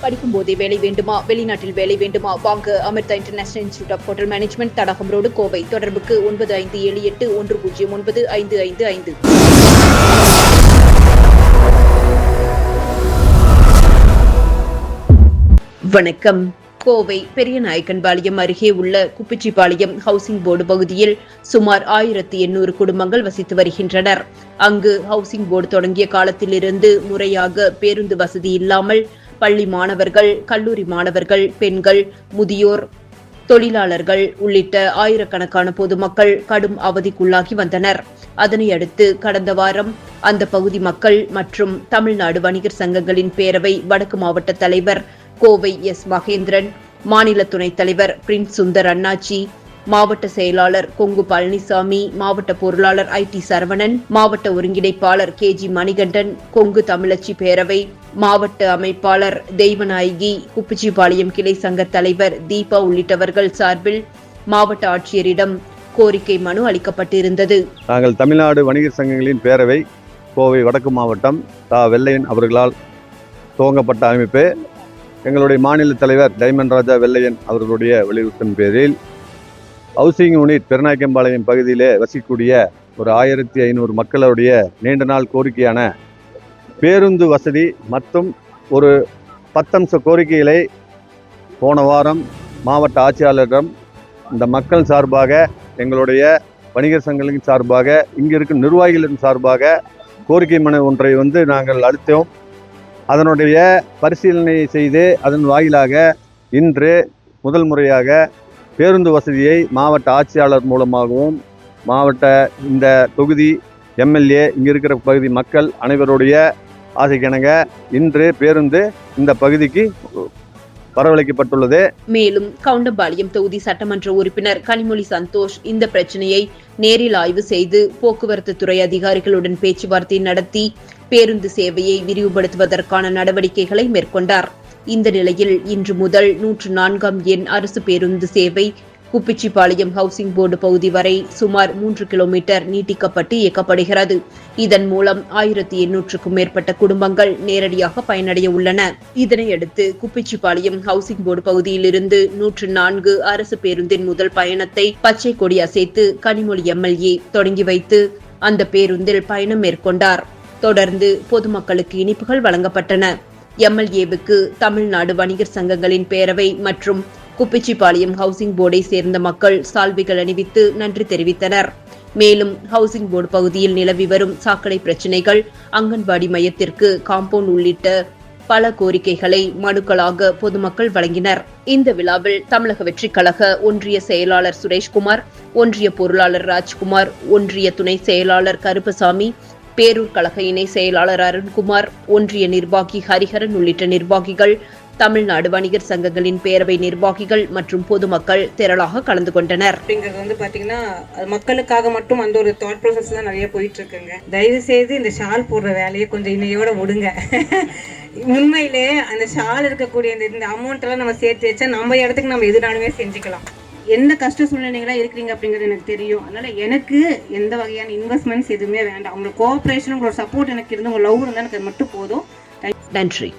படிக்கும் போதே வேலை வேண்டுமா? வெளிநாட்டில் வேலை வேண்டுமா? வாங்க Amrita international institute of hotel management, Thadagam road, Kovai. தொடர்புக்கு 9578109555. வணக்கம். கோவை பெரியநாயக்கன்பாளையம் அருகே உள்ள குப்பிச்சிபாளையம் ஹவுசிங் போர்டு பகுதியில் சுமார் 1800 குடும்பங்கள் வசித்து வருகின்றனர். அங்கு ஹவுசிங் போர்டு தொடங்கிய காலத்திலிருந்து முறையாக பேருந்து வசதி இல்லாமல் பள்ளி மாணவர்கள், கல்லூரி மாணவர்கள், பெண்கள், முதியோர், தொழிலாளர்கள் உள்ளிட்ட ஆயிரக்கணக்கான பொதுமக்கள் கடும் அவதிக்குள்ளாகி வந்தனர். அதனையடுத்து கடந்த வாரம் அந்த பகுதி மக்கள் மற்றும் தமிழ்நாடு வணிகர் சங்கங்களின் பேரவை வடக்கு மாவட்ட தலைவர் கோவை எஸ். மகேந்திரன், மாநில துணைத் தலைவர் பிரின்ஸ் சுந்தர் அண்ணாச்சி, மாவட்ட செயலாளர் கொங்கு பழனிசாமி, மாவட்ட பொருளாளர் ஐ.டி. சரவணன், மாவட்ட ஒருங்கிணைப்பாளர் கே.ஜி. மணிகண்டன், கொங்கு தமிழச்சி பேரவை மாவட்ட அமைப்பாளர் தெய்வநாயகி, குப்பிச்சிபாளையம் கிளை சங்க தலைவர் தீபா உள்ளிட்டவர்கள் சார்பில் மாவட்ட ஆட்சியரிடம் கோரிக்கை மனு அளிக்கப்பட்டிருந்தது. நாங்கள் தமிழ்நாடு வணிகர் சங்கங்களின் பேரவை கோவை வடக்கு மாவட்டம் வெள்ளையன் அவர்களால் துவங்கப்பட்ட அமைப்பு. எங்களுடைய மாநில தலைவர் டைமண்ட் ராஜா வெள்ளையன் அவர்களுடைய வலியுறுத்தின் பேரில் ஹவுசிங் யூனிட் பெரியநாயக்கன்பாளையம் பகுதியிலே வசிக்கக்கூடிய ஒரு 1500 மக்களுடைய நீண்ட நாள் கோரிக்கையான பேருந்து வசதி மற்றும் ஒரு 10 அம்ச கோரிக்கைகளை போன வாரம் மாவட்ட ஆட்சியாளரிடம் இந்த மக்கள் சார்பாக, எங்களுடைய வணிகர் சங்கங்களின் சார்பாக, இங்கே இருக்கும் நிர்வாகிகளின் சார்பாக கோரிக்கை மனு ஒன்றை நாங்கள் அளித்தோம். அதனுடைய பரிசீலனை செய்து அதன் வாயிலாக இன்று முதல் முறையாக பேருந்து வசதியை மாவட்ட ஆட்சியாளர் மூலமாகவும் மாவட்ட இந்த தொகுதி எம்எல்ஏ, இங்கே இருக்கிற பகுதி மக்கள் அனைவருடைய ஆசைக்கிணங்க இன்று பேருந்து இந்த பகுதிக்கு வரவழைக்கப்பட்டுள்ளது. மேலும் கவுண்டம்பாளையம் தொகுதி சட்டமன்ற உறுப்பினர் கனிமொழி சந்தோஷ் இந்த பிரச்சனையை நேரில் ஆய்வு செய்து போக்குவரத்து துறை அதிகாரிகளுடன் பேச்சுவார்த்தை நடத்தி பேருந்து சேவையை விரிவுபடுத்துவதற்கான நடவடிக்கைகளை மேற்கொண்டார். இந்த நிலையில் இன்று முதல் 104ஆம் எண் அரசு பேருந்து சேவை குப்பிச்சிபாளையம் ஹவுசிங் போர்டு பகுதி வரை சுமார் 3 கிலோமீட்டர் நீட்டிக்கப்பட்டு இயக்கப்படுகிறது. இதன் மூலம் 1800க்கும் மேற்பட்ட குடும்பங்கள் நேரடியாக பயனடைய உள்ளன. இதனையடுத்து குப்பிச்சிபாளையம் ஹவுசிங் போர்டு பகுதியிலிருந்து 104 அரசு பேருந்தின் முதல் பயணத்தை பச்சை கொடி அசைத்து கனிமொழி எம்எல்ஏ தொடங்கி வைத்து அந்த பேருந்தில் பயணம் மேற்கொண்டார். தொடர்ந்து பொதுமக்களுக்கு இனிப்புகள் வழங்கப்பட்டன. எம்எல்ஏவுக்கு தமிழ்நாடு வணிகர் சங்கங்களின் பேரவை மற்றும் குப்பிச்சிபாளையம் ஹவுசிங் போர்டை சேர்ந்த மக்கள் சால்வைகள் அணிவித்து நன்றி தெரிவித்தனர். மேலும் ஹவுசிங் போர்டு பகுதியில் நிலவி வரும் சாக்கடை பிரச்சினைகள், அங்கன்வாடி மையத்திற்கு காம்பவுண்ட் உள்ளிட்ட பல கோரிக்கைகளை மனுக்களாக பொதுமக்கள் வழங்கினர். இந்த விழாவில் தமிழக வெற்றிக் கழக ஒன்றிய செயலாளர் சுரேஷ்குமார், ஒன்றிய பொருளாளர் ராஜ்குமார், ஒன்றிய துணை செயலாளர் கருப்பசாமி, பேரூர் கழக இணை செயலாளர் அருண்குமார், ஒன்றிய நிர்வாகி ஹரிஹரன் உள்ளிட்ட நிர்வாகிகள், தமிழ்நாடு வணிகர் சங்கங்களின் பேரவை நிர்வாகிகள் மற்றும் பொதுமக்கள் திரளாக கலந்து கொண்டனர். அப்படிங்கிறது பாத்தீங்கன்னா மக்களுக்காக மட்டும் அந்த ஒரு தாட் ப்ராசஸ் தான் நிறைய போயிட்டு இருக்குங்க. தயவு செய்து இந்த ஷால் போடுற வேலையை கொஞ்சம் இன்னையோட விடுங்க. உண்மையிலே அந்த ஷால் இருக்கக்கூடிய இந்த அமௌண்ட் எல்லாம் நம்ம சேர்த்து வச்சா நம்ம இடத்துக்கு நம்ம எதுனாலுமே செஞ்சுக்கலாம். என்ன கஷ்ட சூழ்நிலைகளா இருக்கிறீங்க அப்படிங்கிறது எனக்கு தெரியும். அதனால எனக்கு எந்த வகையான இன்வெஸ்ட்மெண்ட்ஸ் எதுவுமே வேண்டாம். உங்களோட கோஆபரேஷன், உங்களோட சப்போர்ட் எனக்கு இருந்து, உங்க லவ் இருந்தா எனக்கு அது மட்டும் போதும். நன்றி.